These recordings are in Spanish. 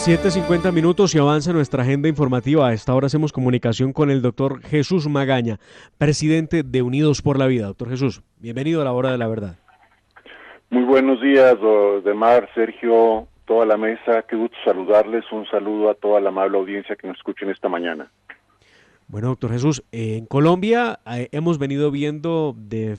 7:50 y avanza nuestra agenda informativa. A esta hora hacemos comunicación con el doctor Jesús Magaña, presidente de Unidos por la Vida. Doctor Jesús, bienvenido a la hora de la verdad. Muy buenos días, Demar, Sergio, toda la mesa. Qué gusto saludarles. Un saludo a toda la amable audiencia que nos escuchen esta mañana. Bueno, doctor Jesús, en Colombia hemos venido viendo de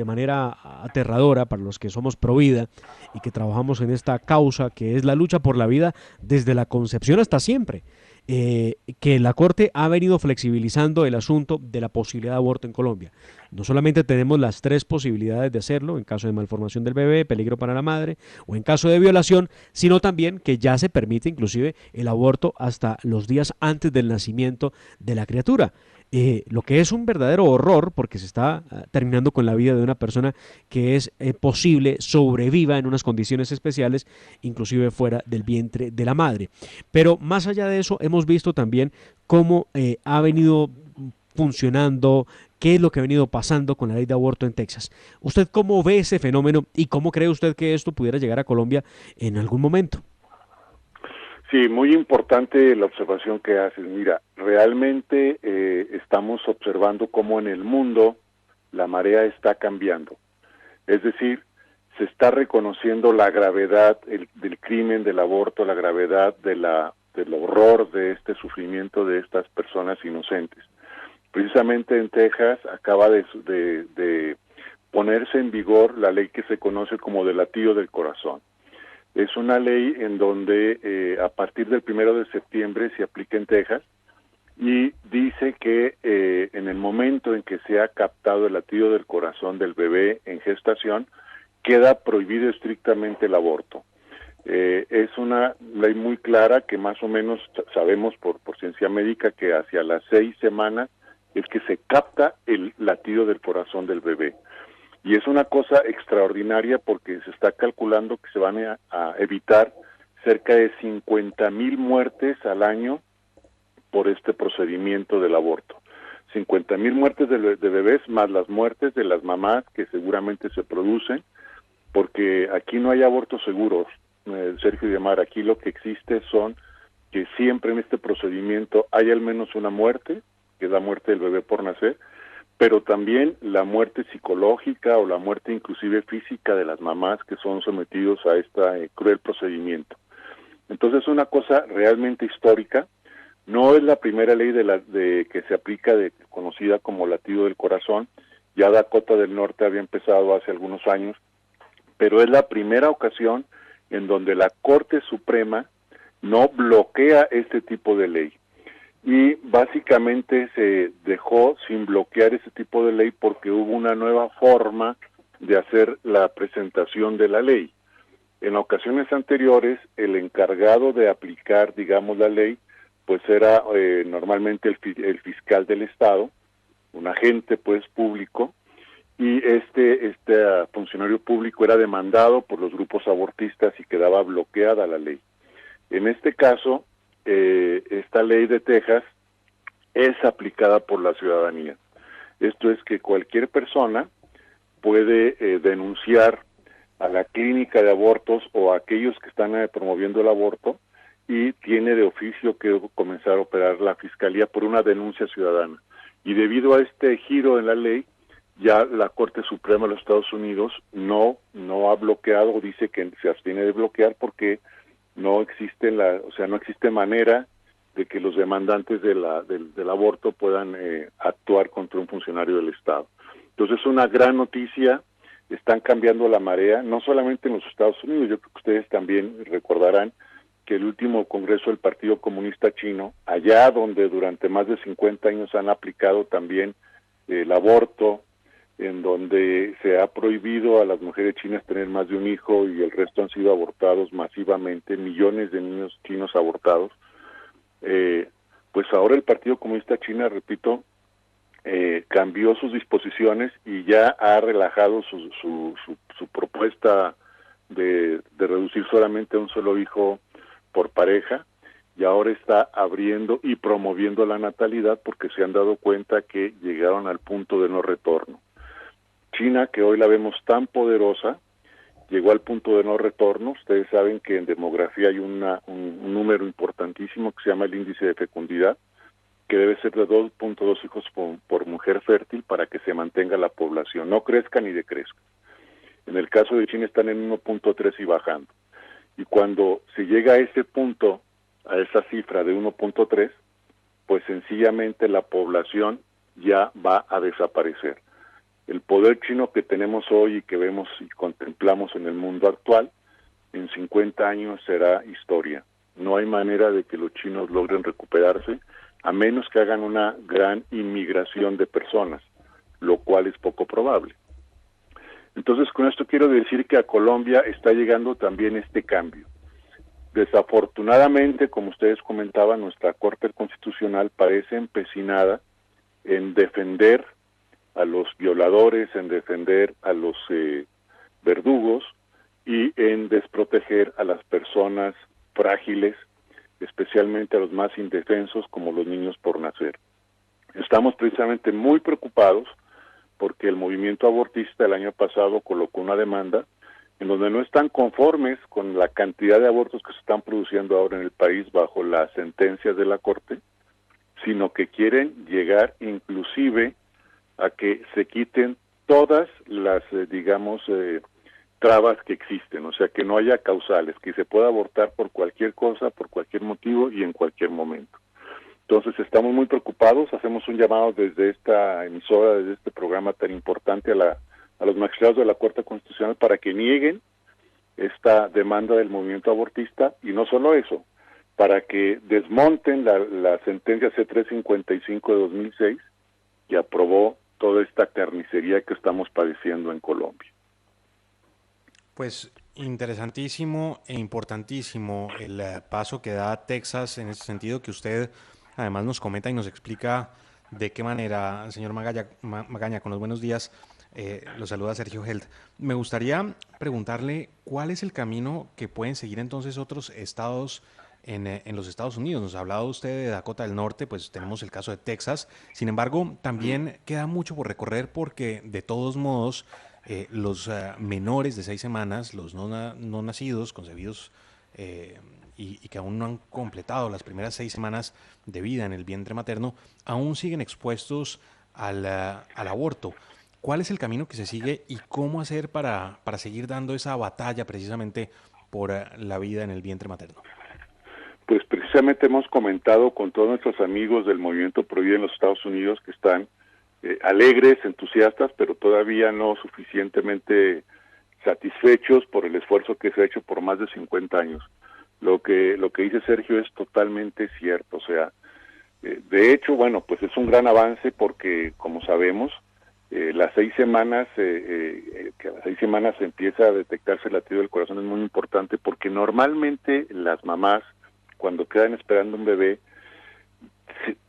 manera aterradora, para los que somos pro vida y que trabajamos en esta causa que es la lucha por la vida desde la concepción hasta siempre, que la Corte ha venido flexibilizando el asunto de la posibilidad de aborto en Colombia. No solamente tenemos las 3 posibilidades de hacerlo, en caso de malformación del bebé, peligro para la madre, o en caso de violación, sino también que ya se permite inclusive el aborto hasta los días antes del nacimiento de la criatura. Lo que es un verdadero horror, porque se está terminando con la vida de una persona que es posible sobreviva en unas condiciones especiales, inclusive fuera del vientre de la madre. Pero más allá de eso, hemos visto también cómo ha venido funcionando, qué es lo que ha venido pasando con la ley de aborto en Texas. ¿Usted cómo ve ese fenómeno y cómo cree usted que esto pudiera llegar a Colombia en algún momento? Sí, muy importante la observación que haces. Mira, realmente estamos observando cómo en el mundo la marea está cambiando. Es decir, se está reconociendo la gravedad del crimen del aborto, la gravedad del horror de este sufrimiento de estas personas inocentes. Precisamente en Texas acaba de ponerse en vigor la ley que se conoce como del latido del corazón. Es una ley en donde a partir del 1 de septiembre se aplica en Texas y dice que en el momento en que se ha captado el latido del corazón del bebé en gestación, queda prohibido estrictamente el aborto. Es una ley muy clara que más o menos sabemos por ciencia médica que hacia las 6 semanas es que se capta el latido del corazón del bebé. Y es una cosa extraordinaria porque se está calculando que se van a evitar cerca de 50,000 muertes al año por este procedimiento del aborto. 50,000 muertes de bebés más las muertes de las mamás que seguramente se producen, porque aquí no hay abortos seguros, Sergio y Demar. Aquí lo que existe son que siempre en este procedimiento hay al menos una muerte, que es la muerte del bebé por nacer, pero también la muerte psicológica o la muerte inclusive física de las mamás que son sometidos a este cruel procedimiento. Entonces es una cosa realmente histórica. No es la primera ley que se aplica conocida como latido del corazón. Ya Dakota del Norte había empezado hace algunos años, pero es la primera ocasión en donde la Corte Suprema no bloquea este tipo de ley. Y básicamente se dejó sin bloquear ese tipo de ley porque hubo una nueva forma de hacer la presentación de la ley. En ocasiones anteriores, el encargado de aplicar, digamos, la ley, pues era normalmente el fiscal del Estado, un agente, pues, público, y este funcionario público era demandado por los grupos abortistas y quedaba bloqueada la ley. En este caso, esta ley de Texas es aplicada por la ciudadanía. Esto es que cualquier persona puede denunciar a la clínica de abortos o a aquellos que están promoviendo el aborto y tiene de oficio que comenzar a operar la fiscalía por una denuncia ciudadana. Y debido a este giro en la ley, ya la Corte Suprema de los Estados Unidos no ha bloqueado, o dice que se abstiene de bloquear porque no existe no existe manera de que los demandantes del aborto puedan actuar contra un funcionario del Estado. Entonces es una gran noticia. Están cambiando la marea, no solamente en los Estados Unidos. Yo creo que ustedes también recordarán que el último Congreso del Partido Comunista Chino, allá donde durante más de 50 años han aplicado también el aborto, en donde se ha prohibido a las mujeres chinas tener más de un hijo y el resto han sido abortados masivamente, millones de niños chinos abortados, pues ahora el Partido Comunista China, repito, cambió sus disposiciones y ya ha relajado su propuesta de reducir solamente a un solo hijo por pareja, y ahora está abriendo y promoviendo la natalidad porque se han dado cuenta que llegaron al punto de no retorno. China, que hoy la vemos tan poderosa, llegó al punto de no retorno. Ustedes saben que en demografía hay un número importantísimo que se llama el índice de fecundidad, que debe ser de 2.2 hijos por mujer fértil para que se mantenga la población, no crezca ni decrezca. En el caso de China están en 1.3 y bajando. Y cuando se llega a ese punto, a esa cifra de 1.3, pues sencillamente la población ya va a desaparecer. El poder chino que tenemos hoy y que vemos y contemplamos en el mundo actual, en 50 años será historia. No hay manera de que los chinos logren recuperarse, a menos que hagan una gran inmigración de personas, lo cual es poco probable. Entonces, con esto quiero decir que a Colombia está llegando también este cambio. Desafortunadamente, como ustedes comentaban, nuestra Corte Constitucional parece empecinada en defender a los violadores, en defender a los verdugos y en desproteger a las personas frágiles, especialmente a los más indefensos como los niños por nacer. Estamos precisamente muy preocupados porque el movimiento abortista el año pasado colocó una demanda en donde no están conformes con la cantidad de abortos que se están produciendo ahora en el país bajo las sentencias de la Corte, sino que quieren llegar inclusive a que se quiten todas las, trabas que existen, o sea, que no haya causales, que se pueda abortar por cualquier cosa, por cualquier motivo y en cualquier momento. Entonces estamos muy preocupados, hacemos un llamado desde esta emisora, desde este programa tan importante a los magistrados de la Corte Constitucional para que nieguen esta demanda del movimiento abortista, y no solo eso, para que desmonten la sentencia C-355 de 2006 que aprobó toda esta carnicería que estamos padeciendo en Colombia. Pues interesantísimo e importantísimo el paso que da Texas en ese sentido, que usted además nos comenta y nos explica de qué manera, señor Magaña, con los buenos días. Lo saluda Sergio Held. Me gustaría preguntarle cuál es el camino que pueden seguir entonces otros estados en los Estados Unidos. Nos ha hablado usted de Dakota del Norte, pues tenemos el caso de Texas. Sin embargo, también queda mucho por recorrer porque de todos modos los menores de 6 semanas, los no nacidos, concebidos y que aún no han completado las primeras 6 semanas de vida en el vientre materno, aún siguen expuestos al aborto. ¿Cuál es el camino que se sigue y cómo hacer para seguir dando esa batalla precisamente por la vida en el vientre materno? Pues precisamente hemos comentado con todos nuestros amigos del movimiento Pro Vida en los Estados Unidos que están alegres, entusiastas, pero todavía no suficientemente satisfechos por el esfuerzo que se ha hecho por más de 50 años. Lo que dice Sergio es totalmente cierto, o sea, de hecho, bueno, pues es un gran avance porque, como sabemos, las 6 semanas, que a las 6 semanas empieza a detectarse el latido del corazón es muy importante porque normalmente las mamás, cuando quedan esperando un bebé,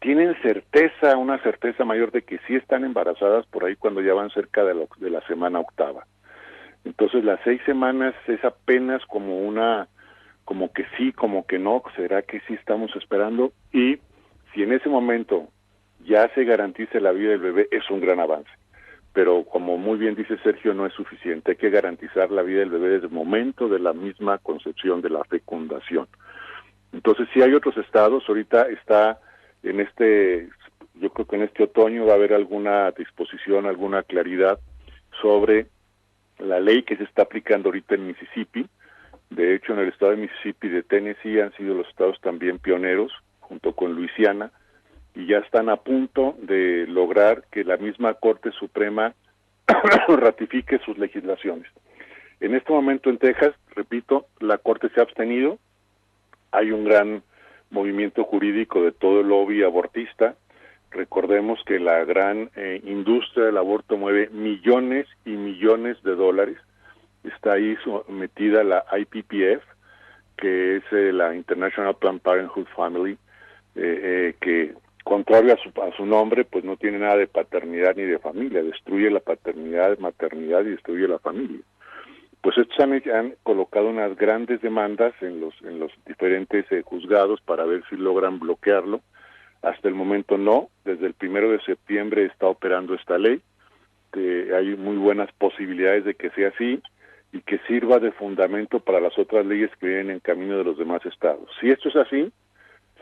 tienen certeza, una certeza mayor de que sí están embarazadas por ahí cuando ya van cerca de la semana octava. Entonces las 6 semanas es apenas como que sí, como que no, será que sí estamos esperando, y si en ese momento ya se garantiza la vida del bebé, es un gran avance. Pero como muy bien dice Sergio, no es suficiente, hay que garantizar la vida del bebé desde el momento de la misma concepción, de la fecundación. Entonces sí hay otros estados, ahorita está yo creo que en este otoño va a haber alguna disposición, alguna claridad sobre la ley que se está aplicando ahorita en Mississippi. De hecho, en el estado de Mississippi y de Tennessee han sido los estados también pioneros, junto con Luisiana, y ya están a punto de lograr que la misma Corte Suprema ratifique sus legislaciones. En este momento en Texas, repito, la Corte se ha abstenido, hay un gran movimiento jurídico de todo el lobby abortista. Recordemos que la gran industria del aborto mueve millones y millones de dólares. Está ahí metida la IPPF, que es la International Planned Parenthood Family, que contrario a su nombre, pues no tiene nada de paternidad ni de familia, destruye la paternidad, maternidad y destruye la familia. Pues estos han colocado unas grandes demandas en los diferentes juzgados para ver si logran bloquearlo. Hasta el momento no. Desde el 1 de septiembre está operando esta ley. Hay muy buenas posibilidades de que sea así. y que sirva de fundamento para las otras leyes que vienen en camino de los demás estados. Si esto es así,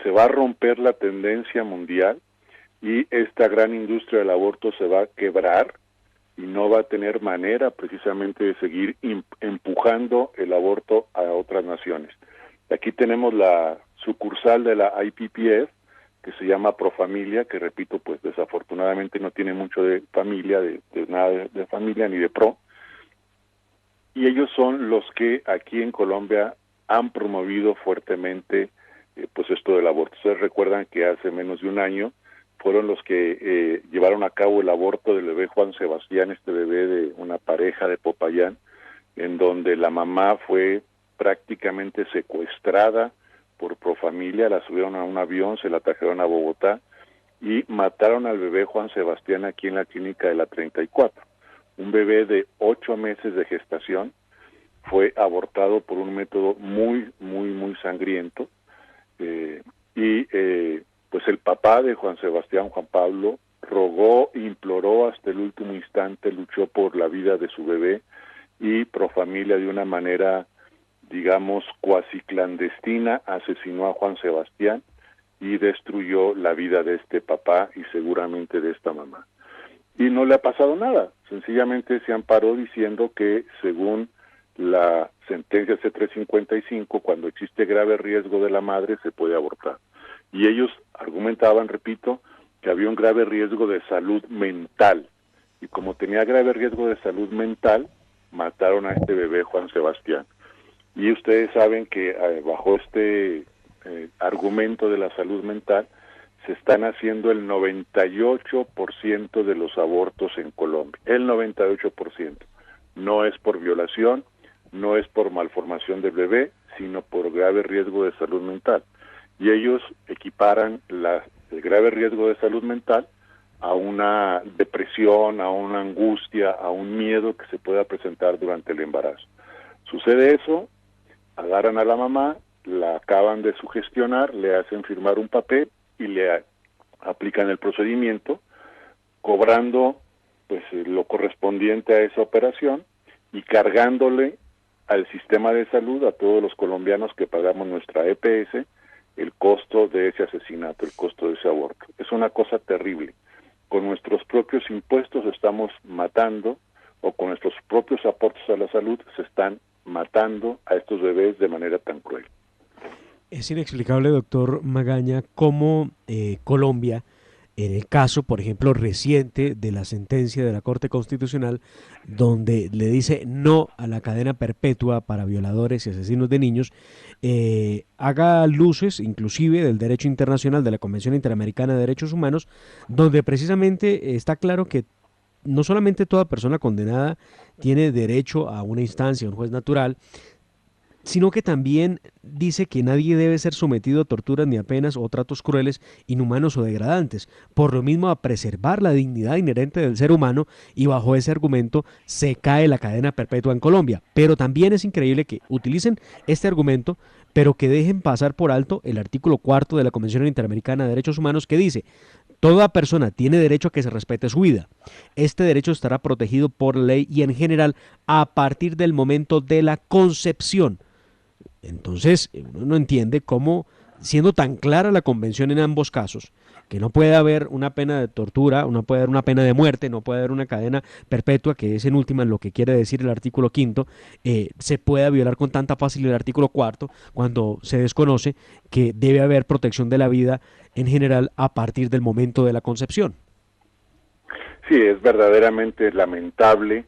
se va a romper la tendencia mundial y esta gran industria del aborto se va a quebrar y no va a tener manera precisamente de seguir empujando el aborto a otras naciones. Aquí tenemos la sucursal de la IPPF, que se llama Profamilia, que repito, pues desafortunadamente no tiene mucho de familia, de nada de familia ni de pro, y ellos son los que aquí en Colombia han promovido fuertemente pues esto del aborto. Ustedes recuerdan que hace menos de un año fueron los que llevaron a cabo el aborto del bebé Juan Sebastián, este bebé de una pareja de Popayán, en donde la mamá fue prácticamente secuestrada por Profamilia, la subieron a un avión, se la trajeron a Bogotá y mataron al bebé Juan Sebastián aquí en la clínica de la 34. Un bebé de 8 meses de gestación fue abortado por un método muy sangriento, pues el papá de Juan Sebastián, Juan Pablo, rogó, imploró hasta el último instante, luchó por la vida de su bebé, y Profamilia de una manera, digamos, cuasi clandestina asesinó a Juan Sebastián y destruyó la vida de este papá y seguramente de esta mamá. Y no le ha pasado nada, sencillamente se amparó diciendo que según la sentencia C355, cuando existe grave riesgo de la madre, se puede abortar. Y ellos argumentaban, repito, que había un grave riesgo de salud mental. Y como tenía grave riesgo de salud mental, mataron a este bebé Juan Sebastián. Y ustedes saben que bajo este argumento de la salud mental, se están haciendo el 98% de los abortos en Colombia. El 98%. No es por violación, no es por malformación del bebé, sino por grave riesgo de salud mental. Y ellos equiparan el grave riesgo de salud mental a una depresión, a una angustia, a un miedo que se pueda presentar durante el embarazo. Sucede eso, agarran a la mamá, la acaban de sugestionar, le hacen firmar un papel y le aplican el procedimiento, cobrando pues lo correspondiente a esa operación y cargándole al sistema de salud, a todos los colombianos que pagamos nuestra EPS, el costo de ese asesinato, el costo de ese aborto. Es una cosa terrible. Con nuestros propios impuestos estamos matando, o con nuestros propios aportes a la salud se están matando a estos bebés de manera tan cruel. Es inexplicable, doctor Magaña, cómo Colombia, en el caso, por ejemplo, reciente de la sentencia de la Corte Constitucional, donde le dice no a la cadena perpetua para violadores y asesinos de niños, haga luces inclusive del derecho internacional, de la Convención Interamericana de Derechos Humanos, donde precisamente está claro que no solamente toda persona condenada tiene derecho a una instancia, a un juez natural, sino que también dice que nadie debe ser sometido a torturas ni a penas o tratos crueles, inhumanos o degradantes, por lo mismo a preservar la dignidad inherente del ser humano, y bajo ese argumento se cae la cadena perpetua en Colombia. Pero también es increíble que utilicen este argumento, pero que dejen pasar por alto el artículo 4 de la Convención Interamericana de Derechos Humanos, que dice: toda persona tiene derecho a que se respete su vida. Este derecho estará protegido por ley y en general a partir del momento de la concepción. Entonces, uno no entiende cómo, siendo tan clara la convención en ambos casos, que no puede haber una pena de tortura, no puede haber una pena de muerte, no puede haber una cadena perpetua, que es en última lo que quiere decir el artículo 5, se pueda violar con tanta facilidad el artículo 4, cuando se desconoce que debe haber protección de la vida en general a partir del momento de la concepción. Sí, es verdaderamente lamentable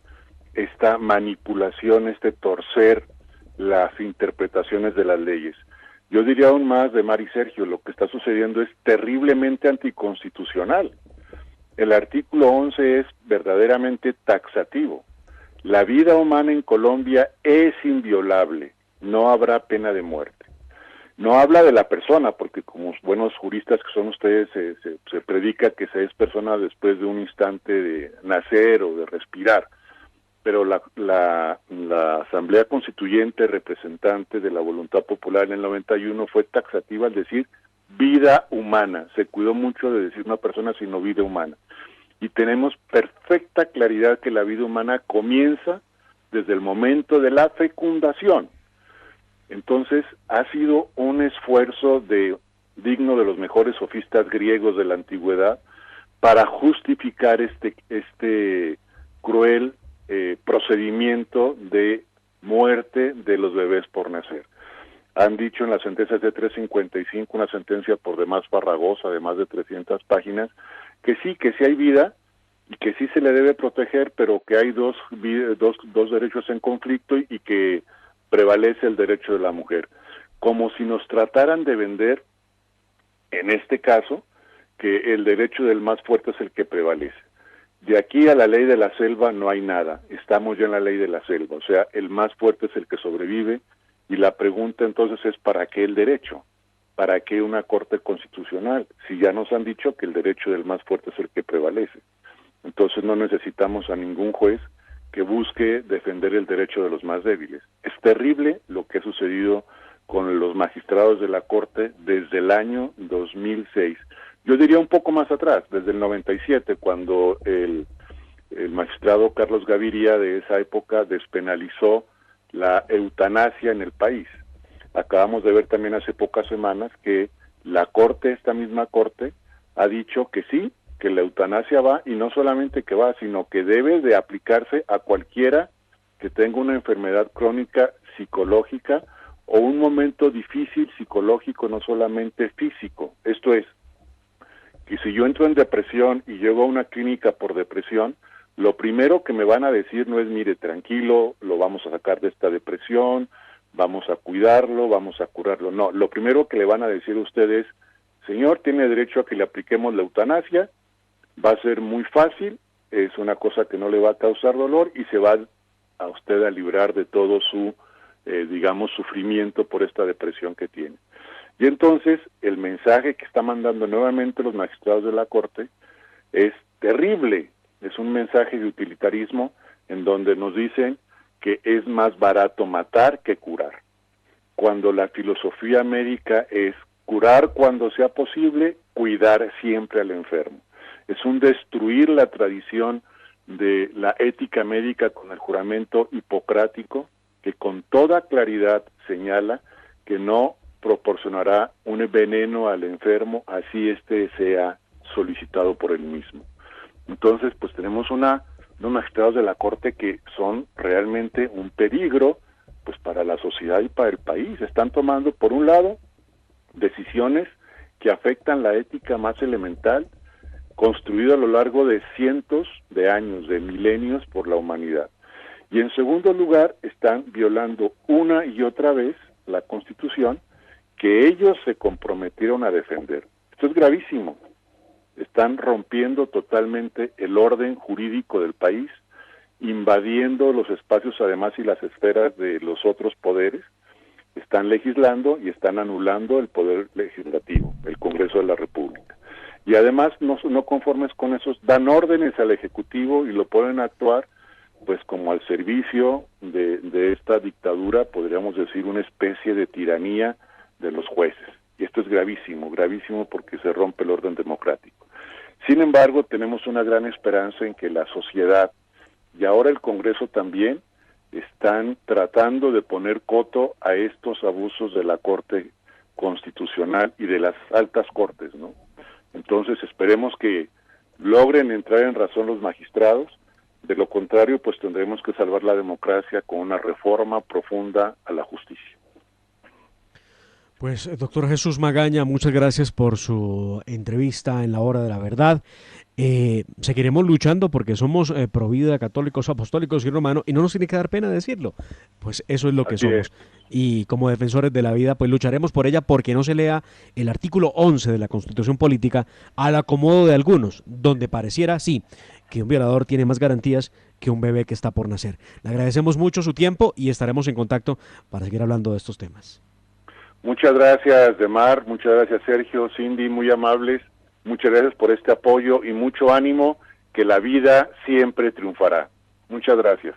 esta manipulación, este torcer las interpretaciones de las leyes. Yo diría aún más, de Mar y Sergio, lo que está sucediendo es terriblemente anticonstitucional. El artículo 11 es verdaderamente taxativo. La vida humana en Colombia es inviolable, no habrá pena de muerte. No habla de la persona, porque como buenos juristas que son ustedes, se predica que se es persona después de un instante de nacer o de respirar. Pero la Asamblea Constituyente, representante de la voluntad popular en el 91, fue taxativa al decir vida humana. Se cuidó mucho de decir una persona, sino vida humana. Y tenemos perfecta claridad que la vida humana comienza desde el momento de la fecundación. Entonces, ha sido un esfuerzo digno de los mejores sofistas griegos de la antigüedad para justificar este cruel procedimiento de muerte de los bebés por nacer. Han dicho en las sentencias de 355, una sentencia por demás farragosa, de más de 300 páginas, que sí hay vida y que sí se le debe proteger, pero que hay dos derechos en conflicto y que prevalece el derecho de la mujer. Como si nos trataran de vender, en este caso, que el derecho del más fuerte es el que prevalece. De aquí a la ley de la selva no hay nada, estamos ya en la ley de la selva, o sea, el más fuerte es el que sobrevive, y la pregunta entonces es ¿para qué el derecho? ¿Para qué una corte constitucional? Si ya nos han dicho que el derecho del más fuerte es el que prevalece. Entonces no necesitamos a ningún juez que busque defender el derecho de los más débiles. Es terrible lo que ha sucedido con los magistrados de la Corte desde el año 2006. Yo diría un poco más atrás, desde el 97, cuando el magistrado Carlos Gaviria de esa época despenalizó la eutanasia en el país. Acabamos de ver también hace pocas semanas que la Corte, esta misma Corte, ha dicho que sí, que la eutanasia va, y no solamente que va, sino que debe de aplicarse a cualquiera que tenga una enfermedad crónica psicológica o un momento difícil psicológico, no solamente físico. Esto es, que si yo entro en depresión y llego a una clínica por depresión, lo primero que me van a decir no es, mire, tranquilo, lo vamos a sacar de esta depresión, vamos a cuidarlo, vamos a curarlo. No, lo primero que le van a decir a usted es, señor, tiene derecho a que le apliquemos la eutanasia, va a ser muy fácil, es una cosa que no le va a causar dolor y se va a usted a librar de todo su, sufrimiento por esta depresión que tiene. Y entonces el mensaje que está mandando nuevamente los magistrados de la Corte es terrible, es un mensaje de utilitarismo en donde nos dicen que es más barato matar que curar, cuando la filosofía médica es curar cuando sea posible, cuidar siempre al enfermo. Es un destruir la tradición de la ética médica con el juramento hipocrático, que con toda claridad señala que no proporcionará un veneno al enfermo, así éste sea solicitado por él mismo. Entonces, pues tenemos unos magistrados de la Corte que son realmente un peligro, pues para la sociedad y para el país. Están tomando, por un lado, decisiones que afectan la ética más elemental, construida a lo largo de cientos de años, de milenios por la humanidad. Y en segundo lugar, están violando una y otra vez la Constitución que ellos se comprometieron a defender. Esto es gravísimo. Están rompiendo totalmente el orden jurídico del país, invadiendo los espacios además y las esferas de los otros poderes, están legislando y están anulando el poder legislativo, el Congreso de la República. Y además, no conformes con eso, dan órdenes al Ejecutivo y lo pueden actuar pues como al servicio de esta dictadura, podríamos decir una especie de tiranía de los jueces. Y esto es gravísimo, gravísimo porque se rompe el orden democrático. Sin embargo, tenemos una gran esperanza en que la sociedad y ahora el Congreso también están tratando de poner coto a estos abusos de la Corte Constitucional y de las altas cortes, ¿no? Entonces esperemos que logren entrar en razón los magistrados. De lo contrario, pues tendremos que salvar la democracia con una reforma profunda a la justicia. Pues, doctor Jesús Magaña, muchas gracias por su entrevista en La Hora de la Verdad. Seguiremos luchando porque somos pro vida, católicos, apostólicos y romanos, y no nos tiene que dar pena decirlo. Pues eso es lo que somos. Y como defensores de la vida, pues lucharemos por ella porque no se lea el artículo 11 de la Constitución Política al acomodo de algunos, donde pareciera, sí, que un violador tiene más garantías que un bebé que está por nacer. Le agradecemos mucho su tiempo y estaremos en contacto para seguir hablando de estos temas. Muchas gracias, Demar, muchas gracias, Sergio, Cindy, muy amables. Muchas gracias por este apoyo y mucho ánimo, que la vida siempre triunfará. Muchas gracias.